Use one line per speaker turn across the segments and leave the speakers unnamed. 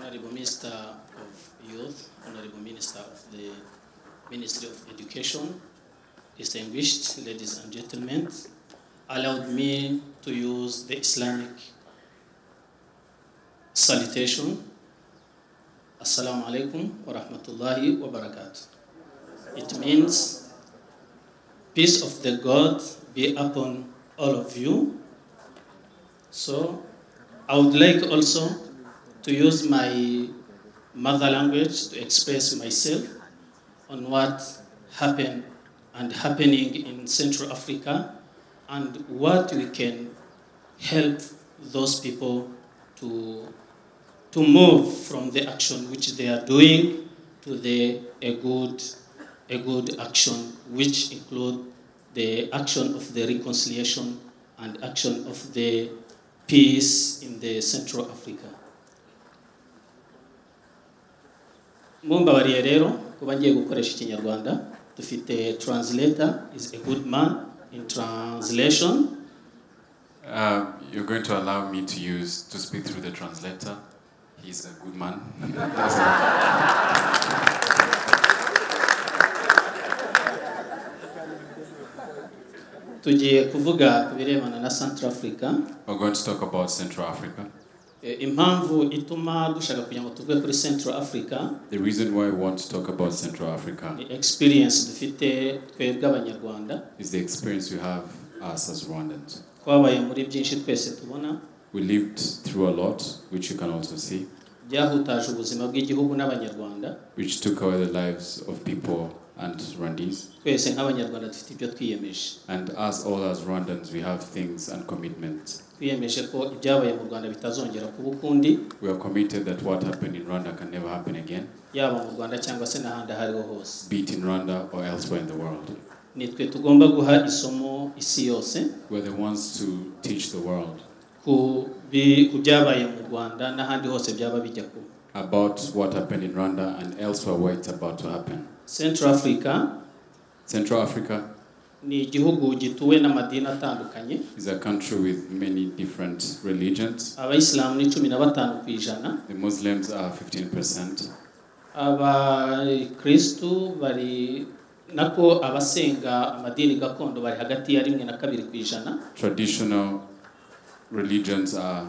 Honorable Minister of Youth, Honorable Minister of the Ministry of Education, distinguished ladies and gentlemen, allowed me to use the Islamic salutation. Assalamu alaikum wa rahmatullahi wa barakatuh. It means peace of the God be upon all of you. So I would like also to use my mother language to express myself on what happened and happening in Central Africa and what we can help those people to move from the action which they are doing to a good action, which include the action of the reconciliation and action of the peace in the Central Africa. Mumbabariye rero kuba ngiye gukoresha ikinyarwanda dufite translator is a good man in translation.
You're going to allow me to speak through the translator. He's a good man.
Tugiye kuvuga kubirebana na Central Africa.
We're going to talk about Central Africa.
Impamvu ituma dushaka kugira ngo tuvuge kuri Central Africa.
The reason why we want to talk about Central Africa.
The experience dufite twebwe abanyarwanda.
Is the experience we have us as Rwandans.
Twabaye muri byinshi twese tubona.
We lived through a lot, which you can also see.
Byahutaje ubuzima bw'igihugu n'abanyarwanda.
Which took away the lives of people and Rwandese.
Twese nk'abanyarwanda dufite ibyo twiyemeje.
And us all as Rwandans, we have things and commitments.
Twiyemeje ko ibyabaye mu Rwanda bitazongera kuba ukundi.
We are committed that what happened in Rwanda can never happen again.
Yaba mu Rwanda cyangwa se n'ahandi hariho hose.
Be it in Rwanda or elsewhere in the world.
Nitwe tugomba guha isomo isi yose.
We're the ones to teach the world.
Ku byabaye mu Rwanda n'ahandi hose byaba bijya ku.
About what happened in Rwanda and elsewhere where it's about to happen.
Central Africa.
Central Africa.
Ni igihugu gituwe n'amadini atandukanye.
Is a country with many different religions.
Abayisilamu ni 15%.
The Muslims are 15%.
Abakristu bari nako abasenga amadini gakondo bari hagati ya 1 na 2%.
Traditional religions are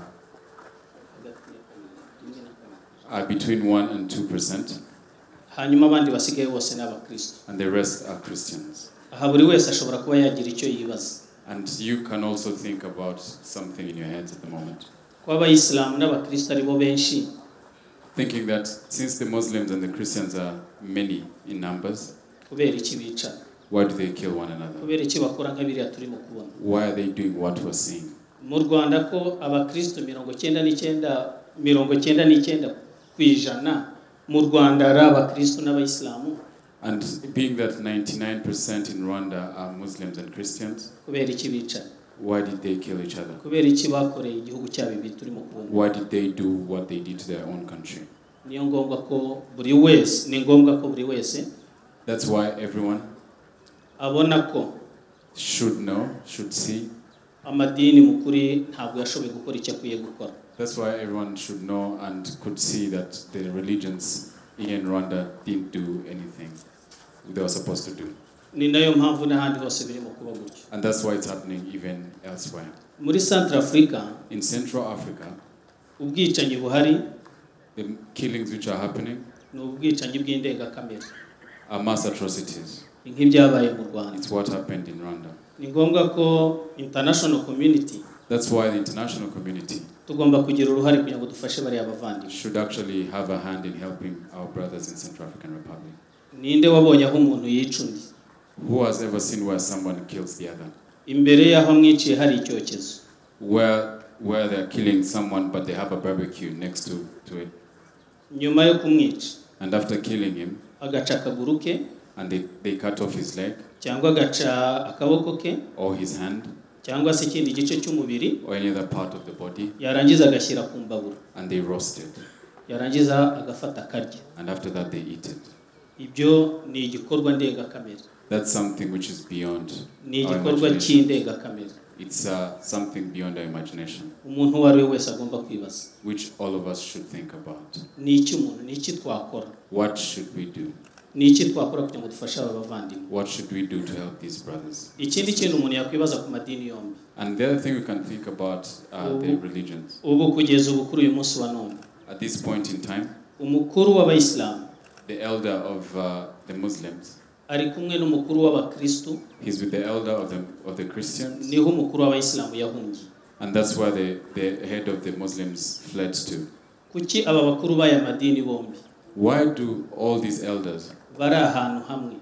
between 1 and 2%.
Hanyuma abandi basigaye bose n'abakristo.
And the rest are Christians.
Aha buri wese ashobora kuba yagira icyo yibaza.
And you can also think about something in your heads at the moment.
Kwa abayisilamu n'abakristo ari bo benshi.
Thinking that since the Muslims and the Christians are many in numbers,
kubera iki bica?
Why do they kill one another?
Kubera iki bakora nk'abiriya turimo kubona?
Why are they doing what we're seeing?
Mu Rwanda ko abakristo 99% mu Rwanda ari abakristo n'abayisilamu.
And being that 99% in Rwanda are Muslims and Christians,
kubera iki bica?
Why did they kill each other?
Kubera iki bakoreye igihugu cyabo ibi turimo kubona?
Why did they do what they did to their own country?
Niyo ngombwa ko buri wese
That's why everyone
abona ko
should know, should see.
Amadini mukuri ntabwo yashoboye gukora icyo akwiye gukora.
That's why everyone should know and could see that the religions in Rwanda didn't do anything they were supposed to do.
Ni nayo mpamvu n'ahandi hose birimo kuba gutyo.
And that's why it's happening even elsewhere.
Muri Central Africa,
in Central Africa,
ubwicanyi buhari,
the killings which are happening,
no ubwicanyi bw'indengakamere,
are mass atrocities.
Nk'ibyabaye mu Rwanda.
It's what happened in Rwanda.
Ni ngombwa ko international community,
that's why the international community
tugomba kugira uruhare kugira ngo dufashe bari abavandimwe.
Should actually have a hand in helping our brothers in Central African Republic.
Ninde wabonye aho umuntu yica undi?
Who has ever seen where someone kills the other?
Imbere yaho mwiciye hari icyokezo.
Where they're killing someone but they have a barbecue next to it.
Nyuma yo kumwica.
And after killing him,
agaca akaguru ke,
and they cut off his leg,
cyangwa agaca akaboko ke,
or his hand,
cyangwa se ikindi gice cy'umubiri,
or any other part of the body,
yarangiza agashyira ku mbabura,
and they roast it,
yarangiza agafata akarya,
and after that they eat it.
Ibyo ni igikorwa ndengakamere.
That's something which is beyond
ni igikorwa cy'indengakamere.
It's something beyond our imagination,
umuntu wari wese agomba kwibaza,
which all of us should think about.
niki umuntu, niki twakora,
What should we do?
niki twakora kugira ngo dufashe aba bavandimwe.
What should we do to help these brothers?
Ikindi kintu umuntu yakwibaza ku madini yombi,
And the other thing we can think about the religions.
ubu kugeza ubu kuri uyu munsi wa none,
At this point in time,
umukuru w'abayisilamu
the elder of the Muslims,
ari kumwe n'umukuru w'abakristo,
he's with the elder of the Christians,
niho umukuru w'abayisilamu yahungiye.
and that's where the head of the Muslims fled to.
Kuki aba bakuru b'aya madini bombi
Why do all these elders
bari ahantu hamwe,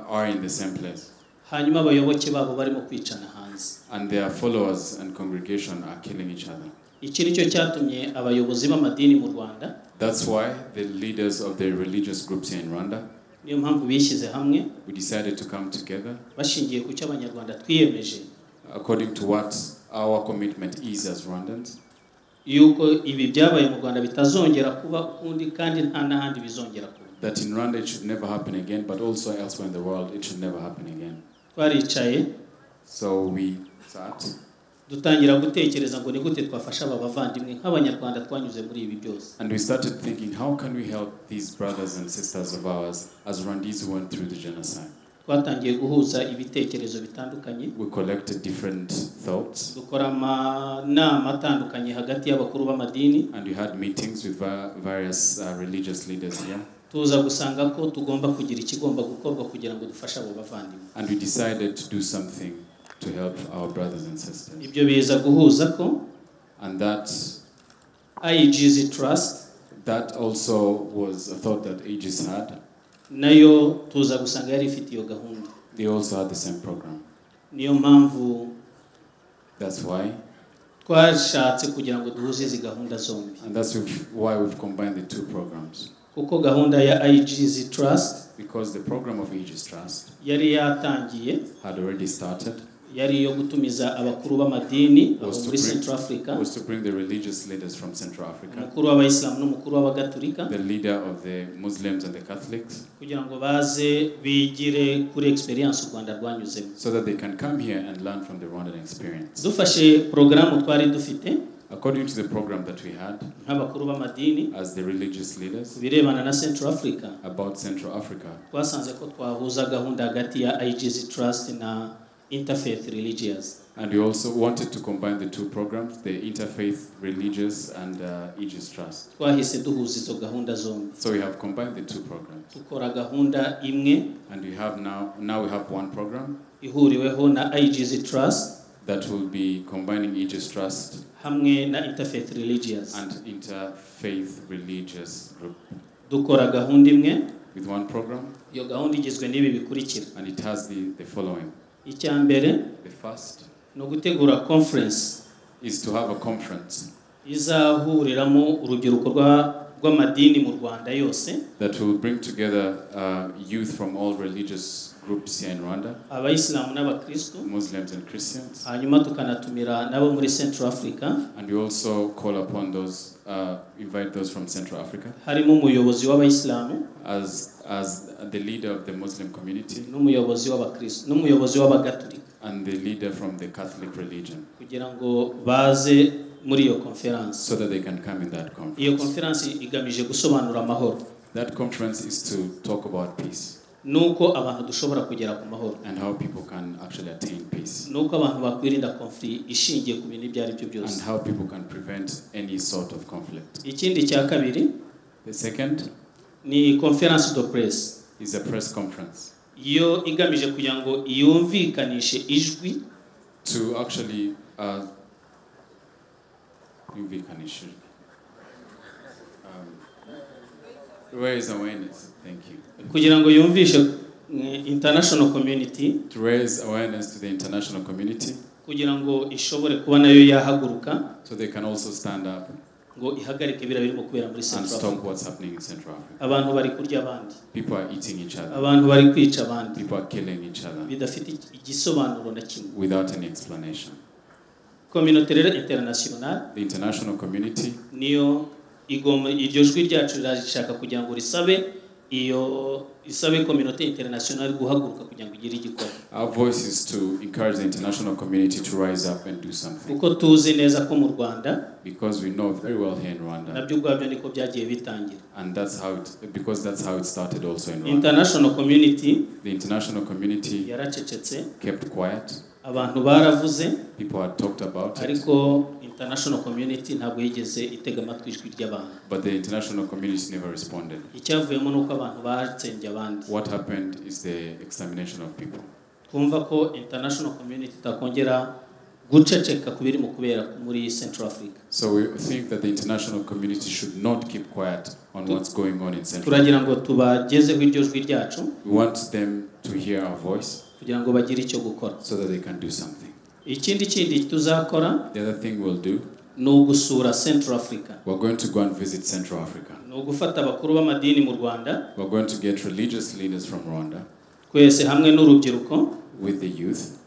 are in the same place,
hanyuma abayoboke babo barimo kwicana hanze?
and their followers and congregation are killing each other?
Iki nicyo cyatumye abayobozi b'amadini mu Rwanda,
That's why the leaders of the religious groups here in Rwanda,
niyo mpamvu bishyize hamwe
we decided to come together
bashingiye ku cyo abanyarwanda twiyemeje,
according to what our commitment is as Rwandans,
yuko ibi byabaye mu Rwanda bitazongera kuba ukundi kandi nta n'ahandi bizongera kuba.
that in Rwanda it should never happen again, but also elsewhere in the world it should never happen again.
Twaricaye
So we sat
dutangira gutekereza ngo ni gute twafasha aba bavandimwe nk'abanyarwanda twanyuze muri ibi byose,
and we started thinking, how can we help these brothers and sisters of ours as Rwandese who went through the genocide?
twatangiye guhuza ibitekerezo bitandukanye,
We collected different thoughts,
dukora amanama atandukanye hagati y'abakuru b'amadini,
and we had meetings with various religious leaders here,
tuza gusanga ko tugomba kugira ikigomba gukorwa kugira ngo dufashe abo bavandimwe.
and we decided to do something to help our brothers and sisters.
Ibyo biza guhuza ko
And that
Aegis Trust
that also was a thought that Aegis had.
nayo tuza gusanga yari ifite iyo gahunda.
They also had the same program.
Niyo mpamvu
That's why,
twashatse kugira ngo duhuze izi gahunda zombi,
and that's why we've combined the two programs.
kuko gahunda ya Aegis Trust
Because the program of Aegis Trust
yari yatangiye,
had already started,
yari iyo gutumiza abakuru b'amadini abo muri Central Africa,
was to bring the religious leaders from Central Africa,
umukuru w'abayisilamu n'umukuru w'abagatulika,
the leader of the Muslims and the Catholics,
kugira ngo baze bigire kuri experience u Rwanda rwanyuzemo.
so that they can come here and learn from the Rwandan experience.
Dufashe programu twari dufite
According to the program that we had
nk'abakuru b'amadini
as the religious leaders
ku birebana na Central Africa,
about Central Africa,
twasanze ko twahuza gahunda hagati ya Aegis Trust na interfaith religious.
and we also wanted to combine the two programs, the interfaith religious and Aegis Trust.
Twahise duhuza izo gahunda zombi,
So we have combined the two programs,
dukora gahunda imwe
and we have now we have one program
ihuriweho na Aegis Trust
that will be combining Aegis Trust
hamwe na interfaith religious.
and interfaith religious group
Dukora gahunda imwe,
with one program,
iyo gahunda igizwe n'ibi bikurikira.
and it has the following.
Icya mbere
The first
ni ugutegura conference
is to have a conference
izahuriramo urubyiruko rw'amadini mu Rwanda yose,
that will bring together youth from all religious groups here in Rwanda,
abayisilamu n'abakristo,
Muslims and Christians,
hanyuma tukanatumira nabo muri Central Africa,
and we also call upon those, invite those from Central Africa
harimo umuyobozi w'abayisilamu
as the leader of the Muslim community
n'umuyobozi w'abakristo n'umuyobozi w'abagatulika,
and the leader from the Catholic religion,
kugira ngo baze muri iyo conference.
so that they can come in that
Iyo
conference.
conference igamije gusobanura amahoro,
That conference is to talk about peace
nuko abantu dushobora kugera ku mahoro,
and how people can actually attain peace,
nuko abantu bakwirinda conflict ishingiye ku bintu ibyo ari byo
and
byose.
how people can prevent any sort of conflict.
Ikindi cya kabiri
The second
ni conference de presse,
is a press conference
iyo igamije kugira ngo yumvikanishe ijwi
to actually raise awareness. Thank you.
kugira ngo yumvishe international community,
To raise awareness to the international community,
kugira ngo ishobore kuba nayo yahaguruka
so they can also stand up
ngo ihagarike bira birimo kubera muri
and
Central
stop
Africa.
what's happening in Central Africa.
Abantu bari kurya abandi,
People are eating each other.
abantu bari kwica abandi
People are killing each other
bidafite igisobanuro na kimwe.
without any explanation.
Communauté international
The international community
niyo igomba iryo jwi ryacu rirashaka kugira ngo risabe iyo isabe community international guhaguruka kugira ngo igire igikora.
Our voice is to encourage the international community to rise up and do something.
Kuko tuzi neza ko mu Rwanda,
Because we know very well here in Rwanda.
nabyo ubwabyo niko byagiye bitangira.
And that's how it started also in Rwanda.
International community,
The international community
yaracecetse,
kept quiet.
abantu baravuze,
People had talked about it.
ariko international community ntabwo yigeze itega amatwi ijwi ry'abantu.
But the international community never responded.
Icyavuyemo nuko abantu batsembye abandi.
What happened is the extermination of people.
Twumva ko international community itakongera guceceka kubiri mu kubera muri Central Africa.
So we think that the international community should not keep quiet on what's going on in Central Africa.
Turagira ngo tubagezeho iryo jwi ryacu.
We want them to hear our voice
kugira ngo bagire icyo gukora.
so that they can do something.
Ikindi tuzakora,
The other thing we'll do,
ni ugusura Central Africa.
we're going to go and visit Central Africa.
Ni ugufata abakuru b'amadini mu Rwanda,
We're going to get religious leaders from Rwanda
twese hamwe n'urubyiruko,
with the youth,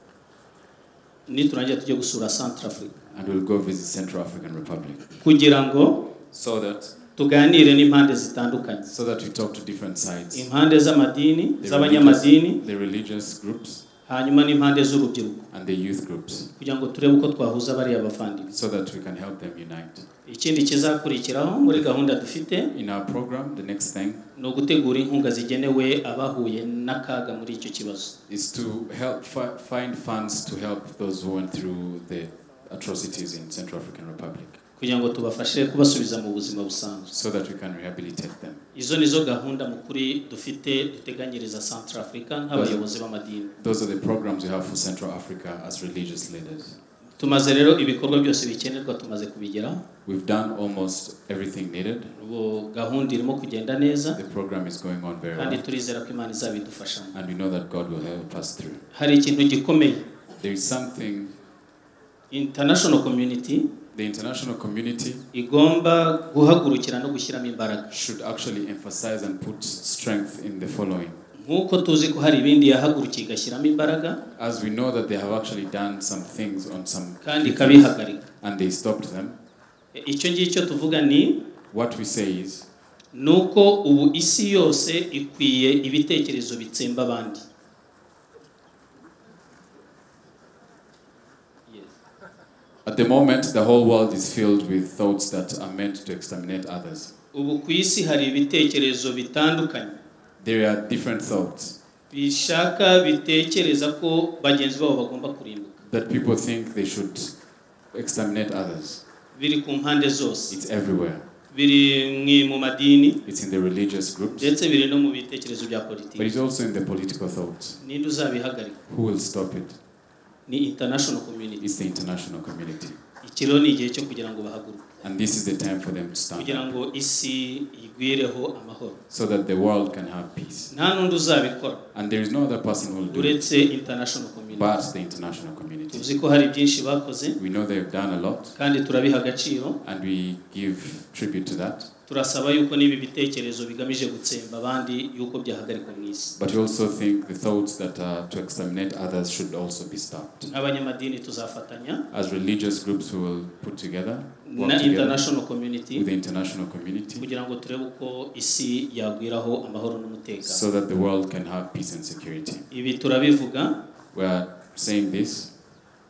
niturangira tujye gusura Central Africa.
and we'll go visit Central African Republic
Kugira ngo
so that
tuganire n'impande zitandukanye.
we talk to different sides.
Impande z'amadini, z'abanyamadini,
The religious groups
hanyuma n'impande z'urubyiruko.
and the youth groups,
Kugira ngo turebe uko twahuza bariya bavandimwe.
so that we can help them unite.
Ikindi kizakurikiraho muri gahunda dufite,
In our program, the next thing
ni ugutegura inkunga zigenewe abahuye n'akaga muri icyo kibazo.
is to help find funds to help those who went through the atrocities in Central African Republic,
Kugira ngo tubafashe kubasubiza mu buzima busanzwe.
so that we can rehabilitate them.
Izo nizo gahunda mukuri dufite duteganyiriza Central Africa nk'abayobozi b'amadini.
Those are the programs we have for Central Africa as religious leaders.
Tumaze rero ibikorwa byose bikenerwa tumaze kubigeraho.
We've done almost everything needed.
Ubu gahunda irimo kugenda neza,
The program is going on very
kandi
well,
turizera ko Imana izabidufashamo.
and we know that God will help us through.
Hari ikintu gikomeye,
There is something
international community
the international community
igomba guhagurukira no gushyiramo imbaraga.
should actually emphasize and put strength in the following.
Nk'uko tuzi ko hari ibindi yahagurukiye igashyiramo imbaraga,
As we know that they have actually done some things on some
kandi ikabihagarika.
and they stopped them,
Icyo ngicyo tuvuga ni
what we say is
nuko ubu isi yose ikwiye ibitekerezo bitsemba abandi.
at the moment the whole world is filled with thoughts that are meant to exterminate others.
Ubu ku isi hari ibitekerezo bitandukanye
There are different thoughts
bishaka bitekereza ko bagenzi babo bagomba kurimbuka.
that people think they should exterminate others.
Biri ku mpande zose,
It's everywhere.
biri mu madini,
It's in the religious groups,
ndetse biri no mu bitekerezo bya
but
politiki.
it's also in the political thoughts.
Ninde uzabihagarika?
Who will stop it?
Ni international community.
It's the international community.
Ikiro ni igihe cyo kugira ngo bahaguruke,
And this is the time for them to stand
kugira
up,
ngo isi igwireho amahoro.
so that the world can have peace.
Nta n'undi uzabikora
And there is no other person who will do it
uretse international community.
but the international community.
Tuzi ko hari byinshi bakoze,
We know they've done a lot,
kandi turabiha agaciro.
and we give tribute to that.
Turasaba yuko n'ibi bitekerezo bigamije gutsemba abandi yuko byahagarikwa mu isi.
But we also think the thoughts that are to exterminate others should also be stopped.
Nk'abanyamadini tuzafatanya
As religious groups, we will put together, work
na
together
international community
with the international community,
kugira ngo turebe uko isi yagwiraho amahoro n'umutekano.
so that the world can have peace and security.
Ibi turabivuga
We are saying this,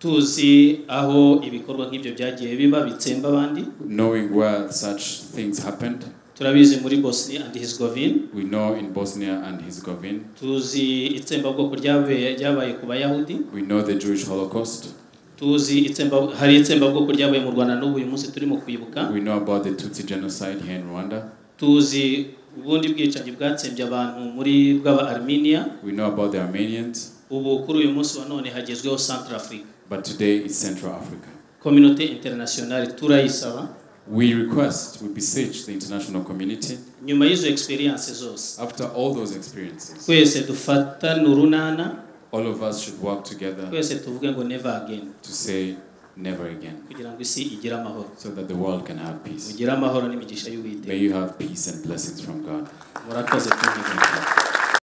tuzi aho ibikorwa nk'ibyo byagiye biba bitsemba abandi.
knowing where such things happened.
Turabizi muri Bosnia and Herzegovina,
We know in Bosnia and Herzegovina.
tuzi itsembabwoko ryabaye ku Bayahudi,
We know the Jewish Holocaust.
tuzi hari itsembabwoko ryabaye mu Rwanda n'ubu uyu munsi turimo kwibuka.
We know about the Tutsi genocide here in Rwanda.
Tuzi ubundi bwicanyi bwatsembye abantu muri bw'aba Armenia.
We know about the Armenians.
Ubu kuri uyu munsi wa none hagezweho Central Africa.
But today it's Central Africa.
Communauté internationale turayisaba,
We request, we beseech the international community,
nyuma y'izo experience zose
after all those experiences,
twese dufatane urunana,
all of us should work together
twese tuvuge ngo never again,
to say never again,
kugira ngo isi igire amahoro.
so that the world can have peace.
Ugire amahoro n'imigisha
May
y'Uwiteka.
you have peace and blessings from God.
Murakoze kumva.